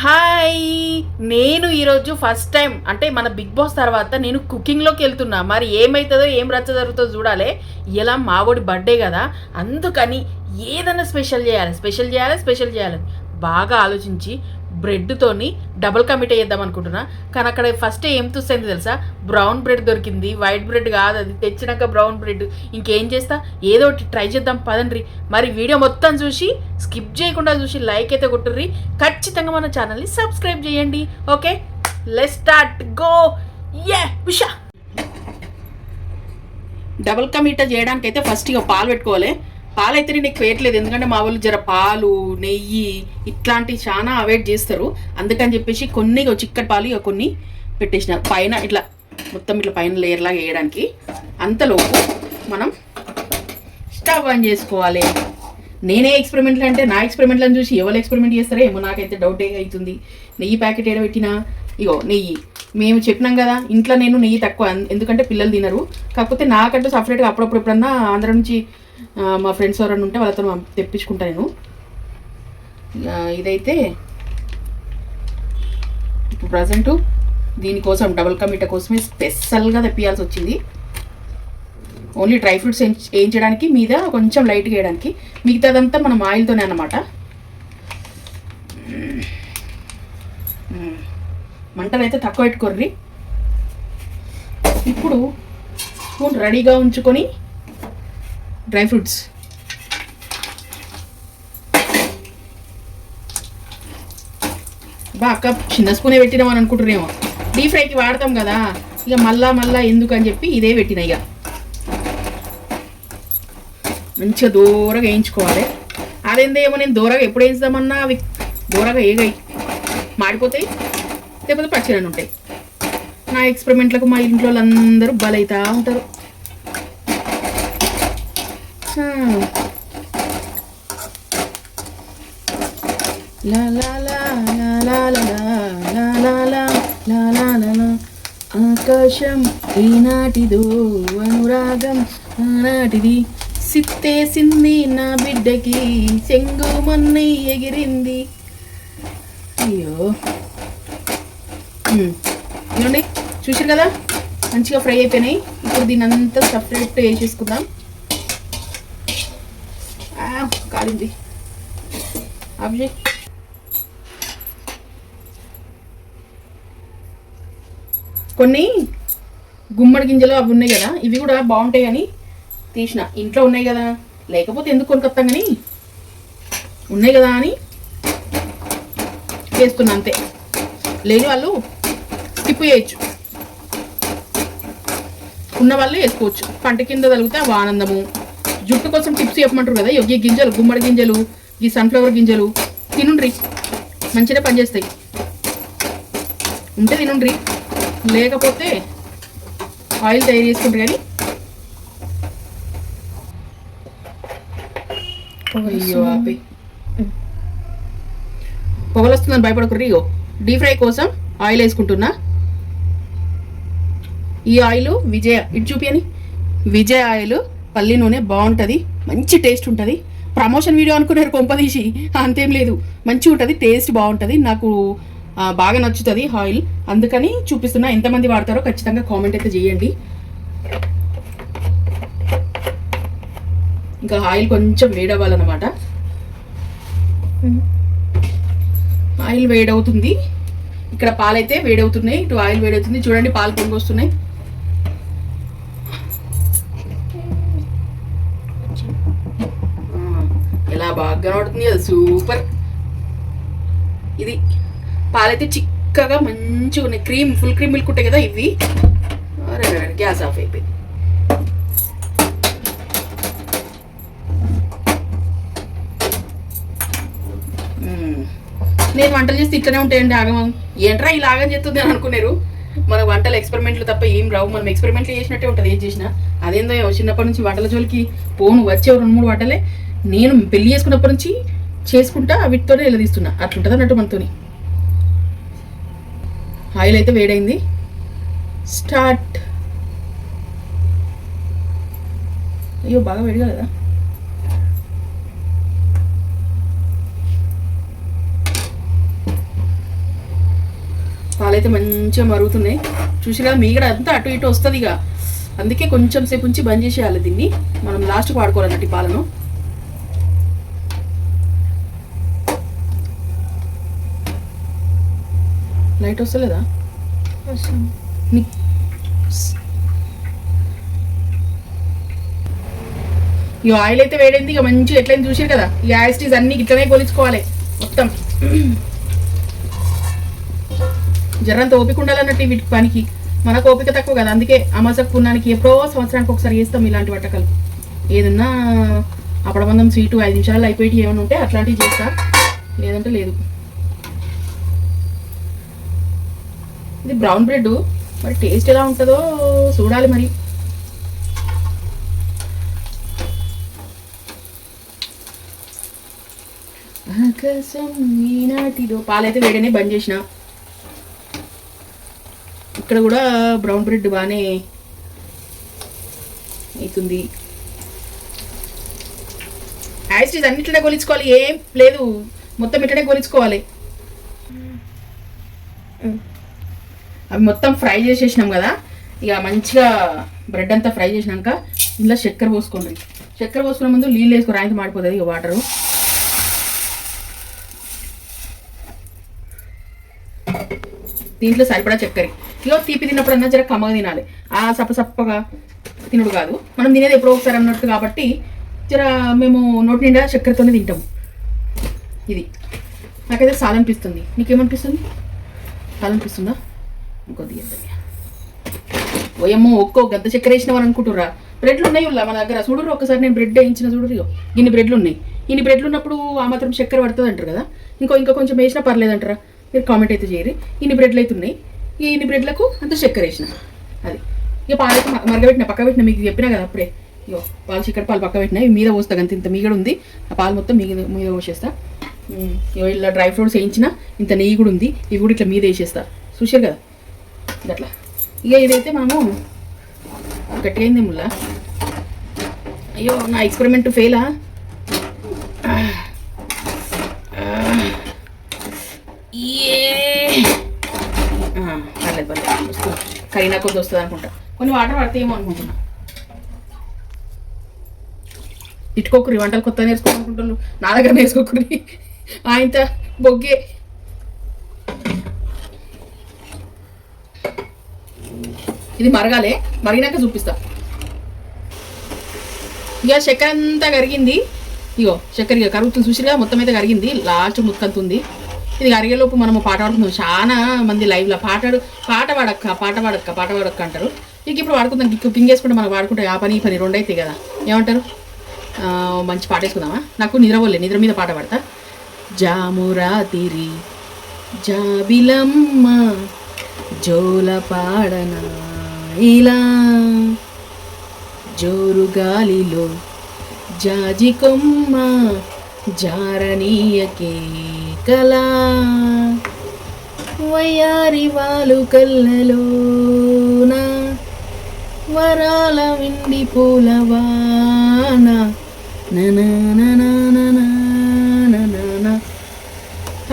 Hi! నేను ఈరోజు first time అంటే మన బిగ్ బాస్ తర్వాత నేను కుకింగ్‌లోకి వెళ్తున్నా. మరి ఏమైతదో, ఏం రచ్చ జరుగుతదో చూడాలే. ఇలా మావోడి బర్త్‌డే కదా! అందుకని ఏదన్నా స్పెషల్ చేయాలని బాగా ఆలోచించి బ్రెడ్‌తోని డబుల్ కా మీఠాయి చేద్దాం అనుకుంటున్నా. కానీ అక్కడ ఫస్టే ఏం తుస్సైంది తెలుసా? బ్రౌన్ బ్రెడ్ దొరికింది. వైట్ బ్రెడ్ కాదు అది. తెచ్చినాక బ్రౌన్ బ్రెడ్. ఇంకేం చేస్తా? ఏదో ఒకటి ట్రై చేద్దాం పదండ్రి. మరి వీడియో మొత్తం చూసి స్కిప్ చేయకుండా చూసి లైక్ అయితే కొట్టుర్రి. ఖచ్చితంగా మన ఛానల్ని సబ్స్క్రైబ్ చేయండి. Okay, let's start. Go yeah Usha. Double ka meetha చేయడానికి అయితే ఫస్ట్ ఇక పాలు పెట్టుకోవాలి. పాలు అయితే నీకు వేయట్లేదు, ఎందుకంటే మా వాళ్ళు జర పాలు నెయ్యి ఇట్లాంటివి చాలా అవాయిడ్ చేస్తారు. అందుకని చెప్పేసి కొన్ని చిక్కటి పాలు ఇక కొన్ని పెట్టేసిన పైన ఇట్లా మొత్తం ఇట్లా పైన లేయర్లాగా వేయడానికి. అంతలోపు మనం స్టవ్ ఆన్ చేసుకోవాలి. నేనే ఎక్స్పెరిమెంట్లు అంటే నా ఎక్స్పెరిమెంట్లను చూసి ఎవరు ఎక్స్పెరిమెంట్ చేస్తారో ఏమో, నాకైతే డౌట్ అవుతుంది. నెయ్యి ప్యాకెట్ ఏడబెట్టినా, ఇగో నెయ్యి మేము చెప్పినాం కదా ఇంట్లో నేను నెయ్యి తక్కువ, ఎందుకంటే పిల్లలు తినరు. కాకపోతే నాకంటూ సపరేట్గా అప్పుడప్పుడు ఎప్పుడన్నా ఆంధ్ర నుంచి మా ఫ్రెండ్స్ ఎవరైనా ఉంటే వాళ్ళతో తెప్పించుకుంటా నేను. ఇదైతే ఇప్పుడు ప్రజెంట్ దీనికోసం డబుల్ కా మీఠా కోసమే స్పెషల్గా తెప్పియాల్సి వచ్చింది. ఓన్లీ డ్రై ఫ్రూట్స్ వేయించడానికి, మీద కొంచెం లైట్గా వేయడానికి, మిగతాదంతా మనం ఆయిల్తోనే అన్నమాట. మంటలు అయితే తక్కువ పెట్టుకోర్రి. ఇప్పుడు స్పూన్ రెడీగా ఉంచుకొని డ్రై ఫ్రూట్స్ అక్క చిన్న స్పూనే పెట్టినామని అనుకుంటున్నామో, డీప్ ఫ్రైకి వాడతాం కదా, ఇక మళ్ళా ఎందుకు అని చెప్పి ఇదే పెట్టిన. ఇక మంచిగా దూరగా వేయించుకోవాలి. అదేందేమో నేను దూరగా ఎప్పుడు వేయించుదామన్నా అవి దూరగా ఏగాయి మాడిపోతాయి, లేకపోతే పచ్చిరని ఉంటాయి. నా ఎక్స్పెరిమెంట్లకు మా ఇంట్లో వాళ్ళందరూ బలైతా ఉంటారు. ఆకాశం ఈనాటిదో అనురాగం ఆనాటిది, సిత్తేసింది నా బిడ్డకి చెంగు మొన్నై ఎగిరింది. అయ్యో ఇవ్వండి, చూసారు కదా మంచిగా ఫ్రై అయిపోయినాయి. ఇప్పుడు దీని అంతా సపరేట్ వేసేసుకుందాం. కాలింది అవి. కొన్ని గుమ్మడి గింజలు అవి ఉన్నాయి కదా, ఇవి కూడా బాగుంటాయి అని తీసిన. ఇంట్లో ఉన్నాయి కదా, లేకపోతే ఎందుకు కొనుక్కొస్తాం కానీ ఉన్నాయి కదా అని వేస్తున్నా అంతే. లేని వాళ్ళు స్కిప్ చేయొచ్చు, ఉన్న వాళ్ళు వేసుకోవచ్చు. పంట కింద తగిలితే ఆనందము. జుట్టు కోసం టిప్స్ చెప్పమంటారు కదా, ఈ గింజలు గుమ్మడి గింజలు, ఈ సన్ఫ్లవర్ గింజలు తినుండ్రి, మంచిగా పనిచేస్తాయి. ఉంటే తినుండ్రి, లేకపోతే ఆయిల్ తయారు చేసుకుంటారు. కానీ అయ్యో ఆపి పొగలు వస్తుందని భయపడకూడదు. ఇగో డీప్ ఫ్రై కోసం ఆయిల్ వేసుకుంటున్నా. ఈ ఆయిల్ విజయ, ఇటు చూపియని, విజయ ఆయిల్ పల్లి నూనె బాగుంటుంది, మంచి టేస్ట్ ఉంటుంది. ప్రమోషన్ వీడియో అనుకున్నారు కొంపదీసి, అంతేం లేదు, మంచిగా ఉంటుంది, టేస్ట్ బాగుంటుంది. నాకు బాగా నచ్చుతుంది ఆయిల్, అందుకని చూపిస్తున్నా. ఎంతమంది వాడతారో ఖచ్చితంగా కామెంట్ అయితే చేయండి. ఇంకా ఆయిల్ కొంచెం వేడవ్వాలన్నమాట. ఆయిల్ వేడవుతుంది, ఇక్కడ పాలైతే వేడవుతున్నాయి, ఇటు ఆయిల్ వేడవుతుంది. చూడండి పాలు పొంగి వస్తున్నాయి. ఎలా బాగా కనబడుతుంది కదా, సూపర్. ఇది పాలైతే చిక్కగా మంచిగా ఉన్నాయి, క్రీమ్, ఫుల్ క్రీమ్ మిల్క్ ఉంటాయి కదా ఇవి. గ్యాస్ ఆఫ్ అయిపోయింది. నేను వంటలు చేస్తే ఇట్లనే ఉంటాయండి, ఆగమం. ఏంట్రా ఇలాగని చెప్తుంది అని అనుకున్నారు. మన వంటలు ఎక్స్పెరిమెంట్లు తప్ప ఏం రావు. మనం ఎక్స్పెరిమెంట్లు చేసినట్టే ఉంటుంది ఏం చేసినా. అదేందో చిన్నప్పటి నుంచి వంటల జోలికి పోను, వచ్చే 2-3 వంటలే నేను పెళ్లి చేసుకున్నప్పటి నుంచి చేసుకుంటా, వీటితోనే నిలదీస్తున్నా. అట్లుంటుంది అన్నట్టు మనతోని. ఆయిల్ అయితే వేడైంది, స్టార్ట్. అయ్యో బాగా వేడిగా కదా. పాలైతే మంచిగా మరుగుతున్నాయి. చూసినా మీగడ అంతా అటు ఇటు వస్తుంది. ఇక అందుకే కొంచెం సేపు ఉంచి బంద్ చేసేయాలి దీన్ని. మనం లాస్ట్కి వాడుకోవాలన్నట్టు ఈ పాలను. లైట్ వస్తలేదా? ఈ ఆయిల్ అయితే వేడైంది. ఇక మంచిగా ఎట్లయినా చూసారు కదా, ఈ యాస్టీస్ అన్ని ఇట్లనే కొలుచుకోవాలి మొత్తం. జరంత ఓపిక ఉండాలన్నట్టు వీటి పనికి. మనకు ఓపిక తక్కువ కదా, అందుకే అమాసకు పున్నానికి ఎప్పుడో సంవత్సరానికి ఒకసారి చేస్తాం ఇలాంటి వంటకాలు. ఏదన్నా అప్పడబంధం స్వీటు 5 నిమిషాలు అయిపోయి ఏమైనా ఉంటే అట్లాంటివి చేస్తా, లేదంటే లేదు. ఇది బ్రౌన్ బ్రెడ్, మరి టేస్ట్ ఎలా ఉంటుందో చూడాలి. మరి ఆకాశం ఈనాటిదో. పాలైతే వేడనే బంద్ చేసిన. ఇక్కడ కూడా బ్రౌన్ బ్రెడ్ బాగానే అవుతుంది. యాస్టీస్ అన్నిట్లనే కొలుచుకోవాలి, ఏం లేదు, మొత్తం ఇట్లనే కొలుచుకోవాలి. అవి మొత్తం ఫ్రై చేసేసినాం కదా, ఇక మంచిగా బ్రెడ్ అంతా ఫ్రై చేసినాక ఇందులో చక్కెర పోసుకోండి. చక్కెర పోసుకునే ముందు నీళ్ళు వేసుకో, రాయితే మాడిపోతుంది ఇక వాటరు. దీంట్లో సరిపడా చక్కెర. ఇక తీపి తిన్నప్పుడు అన్నా జర కమ్మగా తినాలి, ఆ సప్పగా తినడు కాదు. మనం తినేది ఎప్పుడో ఒకసారి అన్నట్టు కాబట్టి జర మేము నోటి నిండా చక్కెరతోనే తింటాము. ఇది నాకైతే సాలనిపిస్తుంది. నీకేమనిపిస్తుంది? సాలనిపిస్తుందా? ఇంకొద్దిగా ఓయమ్మో ఒక్కో గద్ద చక్కెర వేసినామని అనుకుంటుర్రా? బ్రెడ్లు ఉన్నాయి మన దగ్గర, చూడరు ఒక్కసారి. నేను బ్రెడ్ వేయించిన చూడరు. ఇన్ని బ్రెడ్లు ఉన్నాయి. ఇన్ని బ్రెడ్లు ఉన్నప్పుడు ఆ మాత్రం చక్కెర పడుతుంది అంటారు కదా. ఇంకా కొంచెం వేసినా పర్లేదు అంటారా? మీరు కామెంట్ అయితే చేయరు. ఇన్ని బ్రెడ్లు అయితే ఉన్నాయి, ఇన్ని బ్రెడ్లకు అంత చక్కెర వేసిన. అది ఇక పాలైతే మరగబెట్టిన, పక్క పెట్టిన. మీకు చెప్పినా కదా అప్పుడే. ఇగో పాలు, చిక్కటి పాలు పక్క పెట్టినా. ఇవి మీద పోస్తా అంత ఇంత మీగడ ఉంది, ఆ పాలు మొత్తం మీద పోసేస్తా. ఇలా డ్రై ఫ్రూట్స్ వేయించిన, ఇంత నెయ్యి కూడా ఉంది, ఇవి కూడా ఇట్లా మీద వేసేస్తా. చూసారు కదా అట్లా. ఇక ఇదైతే మనము గట్టిగా అయింది ముల్లా. అయ్యో నా ఎక్స్పెరిమెంట్ ఫెయిలా? పర్లేదు వస్తుంది, కరీనా కొద్ది వస్తుంది అనుకుంటా. కొన్ని వాటర్ పడతాయేమో అనుకుంటున్నా. ఇట్టుకోకురి, వంటలు కొత్త నేర్చుకోవాలనుకుంటున్నారు, నా దగ్గర నేర్చుకోకురి. ఆయనత బొగ్గే. ఇది మరగాలే, మరిగినాక చూపిస్తా. ఇక చక్కెర అంతా కరిగింది. ఇగో చక్కెర ఇక కరుగుతుంది చూసిగా, మొత్తం అయితే కరిగింది. లాస్ట్ ముత్కంతుంది. ఇది కరిగేలోపు మనము పాట పాడుకుందాం. చాలా మంది లైవ్లో పాట పాడక్క అంటారు. ఇక ఇప్పుడు వాడుకుందాం. కుకింగ్ చేసుకుంటే మనం వాడుకుంటే ఆ పని ఈ పని రెండు అవుతాయి కదా. ఏమంటారు? మంచి పాట వేసుకుందామా? నాకు నిద్ర మీద పాట పాడతా. జామురాతిరి జాబిలమ్మ జోల పాడన ఇలా, జోరు గాలిలో జాజి కొమ్మ జారనీయకే కలా, వయ్యారి వాలు కళ్ళలోన వరాల విండి పూలవాన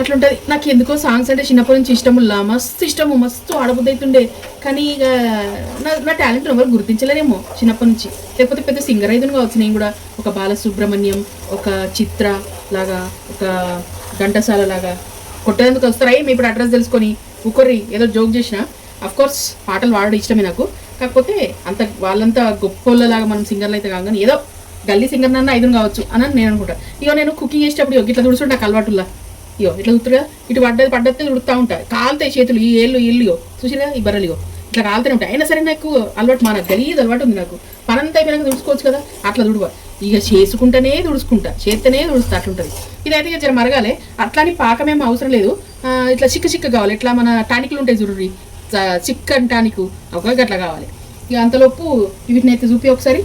అట్లుంటుంది. నాకు ఎందుకో సాంగ్స్ అంటే చిన్నప్పటి నుంచి ఇష్టముల్లా, మస్తు ఆడబుద్ధి అవుతుండే. కానీ ఇక నా టాలెంట్ ఎవరు గుర్తించలేరేమో చిన్నప్పటి నుంచి. లేకపోతే పెద్ద సింగర్ అయితే కావచ్చు. నేను కూడా ఒక బాలసుబ్రహ్మణ్యం, ఒక చిత్ర లాగా, ఒక ఘంటసాల లాగా కొట్టేందుకు వస్తారా? మేము ఇప్పుడు అడ్రస్ తెలుసుకొని ఒక్కరి ఏదో జోక్ చేసిన. అఫ్కోర్స్ పాటలు పాడడం ఇష్టమే నాకు. కాకపోతే వాళ్ళంతా గొప్పోళ్ళలాగా మనం సింగర్లు అయితే కాగానే ఏదో గల్లీ సింగర్ నన్న 5 కావచ్చు అని నేను అనుకుంటా. ఇక నేను కుకింగ్ చేసేటప్పుడు ఇట్లా తుడుచుంటే నాకు అలవాటులా. ఇగో ఇట్లా తుడుతుగా, ఇటు పడ్డతే తుడుతూ ఉంటాయి. కాలుతాయి చేతులు, ఈ ఏళ్ళు చూసిరా, ఈ బర్రెలు ఇట్లా కాలుతూనే ఉంటాయి. అయినా సరే నాకు అలవాటు, నాకు గలీజ్ అలవాటు ఉంది. నాకు పనంతా అయిపోయినాక తుడుచుకోవచ్చు కదా, అట్లా తుడువ. ఇక చేసుకుంటేనే తుడుచుకుంటా, చేస్తేనే తుడుస్తా, అట్లుంటుంది. ఇదైతే ఇక జర మరగాలి. అట్లాని పాకమేమో అవసరం లేదు. ఇట్లా చిక్క కావాలి. ఇట్లా మన టానిక్లు ఉంటాయి చూడండి, చిక్కని టానిక్, ఒక అట్లా కావాలి. ఇక అంతలోపు వీటిని అయితే చూపి ఒకసారి.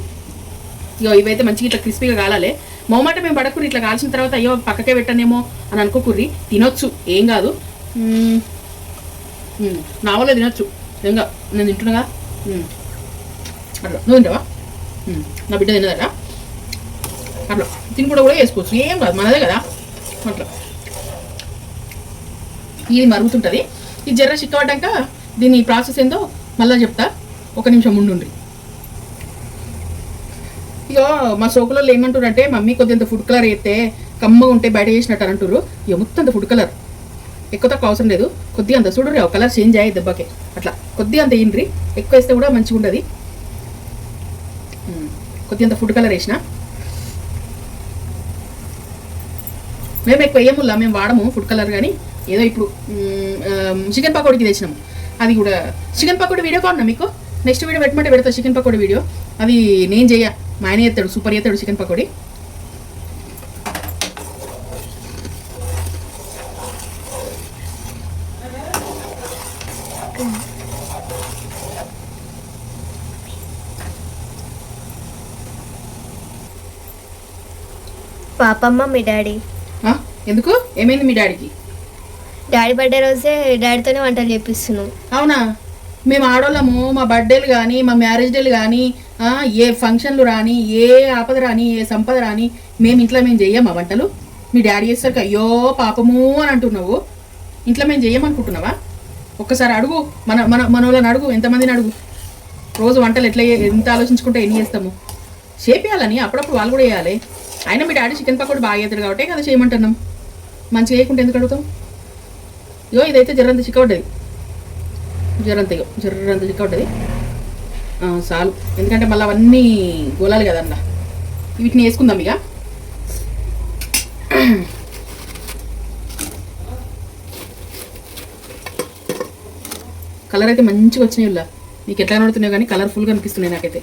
ఇక ఇవైతే మంచిగా ఇట్లా క్రిస్పీగా కాలాలి. మొమాట మేము పడకుర్రి. ఇట్లా కాల్చిన తర్వాత అయ్యో పక్కకే పెట్టనేమో అని అనుకోకుర్రి. తినొచ్చు, ఏం కాదు. నా వల్ల తినొచ్చు, ఏం కాదు. నేను తింటున్నాగా. అట్లా నువ్వు తింటావా? నా బిడ్డ తినదట. అట్లా తిని కూడా వేసుకోవచ్చు, ఏం కాదు, మనదే కదా. అట్లా ఇది మరుగుతుంటుంది. ఈ జర్ర చిక్కబడ్డాక దీని ప్రాసెస్ ఏందో మళ్ళీ చెప్తా, ఒక నిమిషం ఉండుండ్రి. ఇక మా సోకులలో ఏమంటారంటే మమ్మీ కొద్దిగా ఫుడ్ కలర్ వేస్తే కమ్మగా ఉంటే బయట చేసినట్టు అని అంటారు. ఇక మొత్తం అంత ఫుడ్ కలర్ ఎక్కువ తక్కువ అవసరం లేదు, కొద్దిగా అంత చూడరు కలర్ చేంజ్ అయ్యే దెబ్బకే అట్లా కొద్దిగా అంత వేయండి. ఎక్కువ వేస్తే కూడా మంచిగా ఉండదు. కొద్దిగా అంత ఫుడ్ కలర్ వేసిన. మేము ఎక్కువ వేయముల్లా, మేము వాడము ఫుడ్ కలర్. కానీ ఏదో ఇప్పుడు చికెన్ పకోడీకి తెచ్చినాము, అది కూడా చికెన్ పకోడీ వీడియో కావాలన్నా మీకు నెక్స్ట్ వీడియో పెట్టమంటే పెడతా. చికెన్ పకోడీ వీడియో అది నేను చెయ్య, మా ఆయన చేస్తాడు, సూపర్ చేస్తాడు చికెన్ పకోడీ. పాపమ్మ మీ డాడీ ఎందుకు ఏమైంది మీ డాడీకి? డాడీ బర్త్డే రోజే డాడీతోనే వంటలు చేపిస్తున్నాం. అవునా? మేము ఆడోళ్ళము మా బర్త్డేలు కానీ మా మ్యారేజ్ డేలు కానీ ఏ ఫంక్షన్లు రాని, ఏ ఆపద రాని, ఏ సంపద రాని మేము ఇంట్లో మేము చెయ్యమా వంటలు? మీ డాడీ చేస్తారు అయ్యో పాపము అని అంటున్నావు. ఇంట్లో మేము చెయ్యమనుకుంటున్నావా? ఒక్కసారి అడుగు, మన మన మన వాళ్ళని అడుగు, ఎంతమందిని అడుగు. రోజు వంటలు ఎట్లా ఎంత ఆలోచించుకుంటే ఎన్ని చేస్తాము? చేపియాలని అప్పుడప్పుడు వాళ్ళు కూడా వేయాలి. అయినా మీ డాడీ చికెన్ పకోడీ బాగా అవుతాడు కాబట్టి కదా చేయమంటున్నాం. మంచిగా వేయకుంటే ఎందుకు అడుగుతాం? ఇగో ఇదైతే జర్రంత చిక్క ఉంటుంది, జర్రంత చిక్క ఉంటుంది. చాలు, ఎందుకంటే మళ్ళీ అవన్నీ గోలాలి కదా అన్న. వీటిని వేసుకుందాం ఇక. కలర్ అయితే మంచిగా వచ్చినాయి ఇలా. మీకు ఎట్లా నడుతున్నాయో కానీ కలర్ఫుల్గా అనిపిస్తున్నాయి నాకైతే.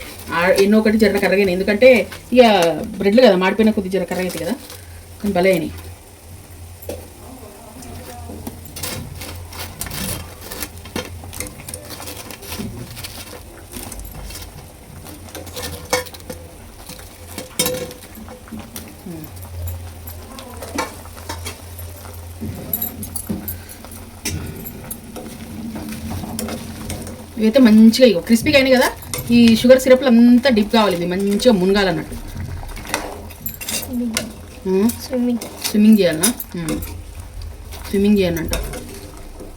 ఎన్నో ఒకటి జర కర్రగానే, ఎందుకంటే ఇక బ్రెడ్లు కదా మాడిపోయిన కొద్ది జర కర్రగా అవుతాయి కదా, కానీ భలే అయినాయి. ఇవైతే మంచిగా ఇగో క్రిస్పీగా అయినాయి కదా. ఈ షుగర్ సిరప్లు అంతా డిప్ కావాలి, ఇది మంచిగా మునగాలన్నట్టు. స్విమ్మింగ్ చేయాలన్నా? స్విమ్మింగ్ చేయాలంట.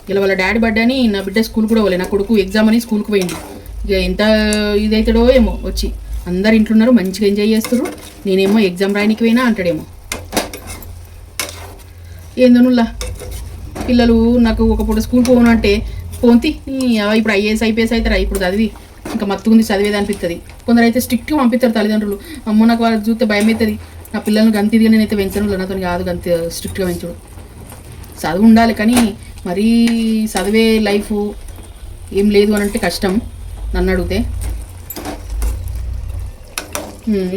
ఇలా వాళ్ళ డాడీ బర్త్డే అని నా బిడ్డ స్కూల్ కూడా పోలే, నా కొడుకు ఎగ్జామ్ అని స్కూల్కి పోయింది. ఇక ఎంత ఇదవుతాడో ఏమో, వచ్చి అందరు ఇంట్లో ఉన్నారు మంచిగా ఎంజాయ్ చేస్తారు, నేనేమో ఎగ్జామ్ రాయనికి పోయినా అంటాడేమో. ఏందోనుల్లా పిల్లలు నాకు ఒక పూట స్కూల్ పోను అంటే పోంతి ఇప్పుడు ఐఏఎస్ ఐపీఎస్ అవుతారా ఇప్పుడు చదివి, ఇంకా మత్తుకుంది చదివేది అనిపిస్తుంది. కొందరు అయితే స్ట్రిక్ట్గా పంపిస్తారు తల్లిదండ్రులు. అమ్మో నాకు వాళ్ళు చూస్తే భయం అవుతుంది, నా పిల్లల్ని గంతిదిగా నేనైతే పెంచను, నాతో కాదు గంత స్ట్రిక్ట్గా పెంచడు. చదువు ఉండాలి కానీ మరీ చదివే లైఫ్ ఏం లేదు అని అంటే కష్టం నన్ను అడిగితే.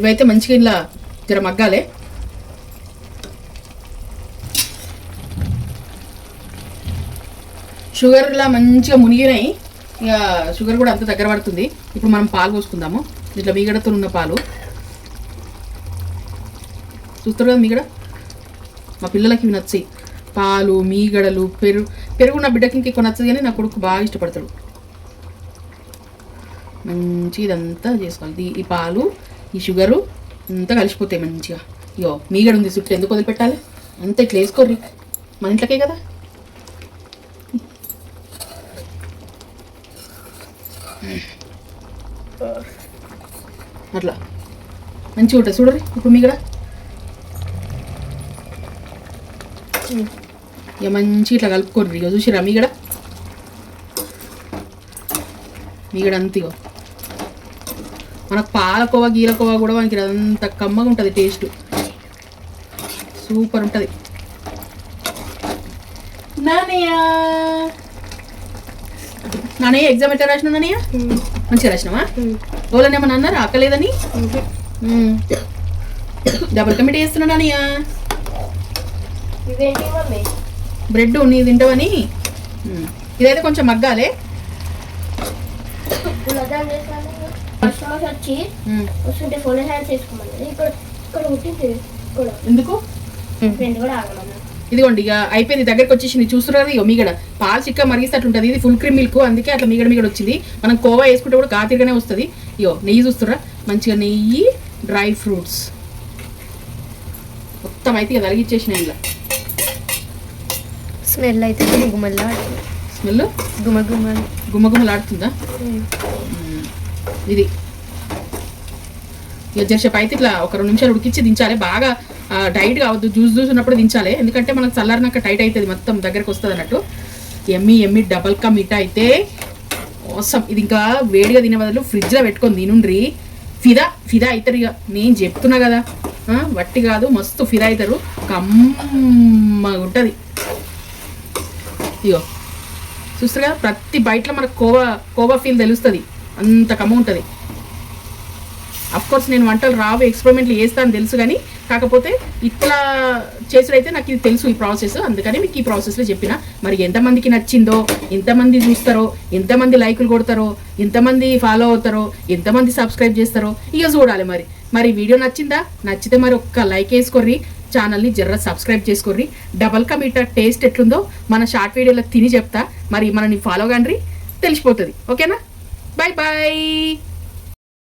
ఇవైతే మంచిగా ఇలా జర మగ్గాలే. షుగర్లా మంచిగా మునిగినాయి, ఇక షుగర్ కూడా అంత దగ్గర పడుతుంది. ఇప్పుడు మనం పాలు పోసుకుందాము. ఇట్లా మీగడతో ఉన్న పాలు చూస్తారు కదా, మీగడ మా పిల్లలకి ఇవి నచ్చాయి. పాలు, మీగడలు, పెరుగు నా బిడ్డకి ఇంకెక్కువ నచ్చదు కానీ నా కొడుకు బాగా ఇష్టపడతాడు. మంచి ఇదంతా చేసుకోవాలి. ఈ పాలు, ఈ షుగరు అంతా కలిసిపోతాయి మంచిగా. ఇగో మీగడ ఉంది చుట్టూ, ఎందుకు వదిలిపెట్టాలి? అంతా ఇట్లా వేసుకోర్రి, మన ఇంట్లోకే కదా. అట్లా మంచిగా ఉంటుంది చూడరు. ఇప్పుడు మీగడ ఇక మంచి ఇట్లా కలుపుకోర్రి. ఇక చూసిరా మీగడ అంతిగో. మనకు పాలకోవా గీలకోవా కూడా మనకి అంత కమ్మగా ఉంటుంది, టేస్ట్ సూపర్ ఉంటుంది. నానయ్య ఎగ్జామ్ ఎట్లా రాసినా? నానయ్య మంచిగా రాసినావా? ఓళ్ళనేమన్నా అన్నారా అక్కలేదని? డబుల్ కమిటీ చేస్తున్నా నానయ్య. బ్రెడ్ నీ తింటావని. ఇదైతే కొంచెం మగ్గాలే. ఎందుకు? ఇదిగోండి ఇక అయిపోయింది, దగ్గరకు వచ్చేసింది. చూస్తున్నారు ఇక మీగడ పాలు చిక్క మరిగిస్తే అట్లుంటుంది. ఇది ఫుల్ క్రీమ్ మిల్క్, అందుకే అట్లా మీగడ వచ్చింది. మనం కోవా వేసుకుంటే కూడా గాతిరిగానే వస్తుంది. ఇగో నెయ్యి చూస్తురా, మంచిగా నెయ్యి, డ్రై ఫ్రూట్స్ మొత్తం అయితే ఇక తలిగిచ్చేసిన. ఇలా స్మెల్ అయితే స్మెల్ గుమ గుమ గుమ్మగుమ్మలాడుతుందా? ఇది ఇక జర్షప్ అయితే ఇట్లా ఒక 2 నిమిషాలు ఉడికించి దించాలి. బాగా టైట్ కావద్దు, జ్యూస్ ఉన్నప్పుడు దించాలి. ఎందుకంటే మనకు చల్లారినాక టైట్ అవుతుంది, మొత్తం దగ్గరకు వస్తుంది అన్నట్టు. ఎమ్మి డబల్ కా మీఠా అయితే మోసం. ఇది ఇంకా వేడిగా తినే బదులు ఫ్రిడ్జ్లో పెట్టుకొని తినుండ్రి. ఫిదా అవుతారు ఇక, నేను చెప్తున్నా కదా, వట్టి కాదు మస్తు ఫిదా అవుతారు. కమ్మగా ఉంటుంది. ఇగో చూస్తారు కదా, ప్రతి బయటలో మనకు కోవా ఫీల్ తెలుస్తుంది, అంత కమ్మ ఉంటుంది. అఫ్కోర్స్ నేను వంటలు రావు, ఎక్స్పెరిమెంట్లు చేస్తాను తెలుసు, కానీ కాకపోతే ఇట్లా చేసుడైతే నాకు ఇది తెలుసు, ఈ ప్రాసెస్. అందుకని మీకు ఈ ప్రాసెస్లో చెప్పిన. మరి ఎంతమందికి నచ్చిందో, ఎంతమంది చూస్తారో, ఎంతమంది లైకులు కొడతారో, ఎంతమంది ఫాలో అవుతారో, ఎంతమంది సబ్స్క్రైబ్ చేస్తారో ఇక చూడాలి. మరి వీడియో నచ్చిందా? నచ్చితే మరి ఒక్క లైక్ వేసుకోర్రి, ఛానల్ని జర్ర subscribe చేసుకోర్రి. Double ka meetha taste ఎట్లుందో మన షార్ట్ వీడియోలో తిని చెప్తా. మరి మనని ఫాలో కండ్రి, తెలిసిపోతుంది. ఓకేనా? బాయ్.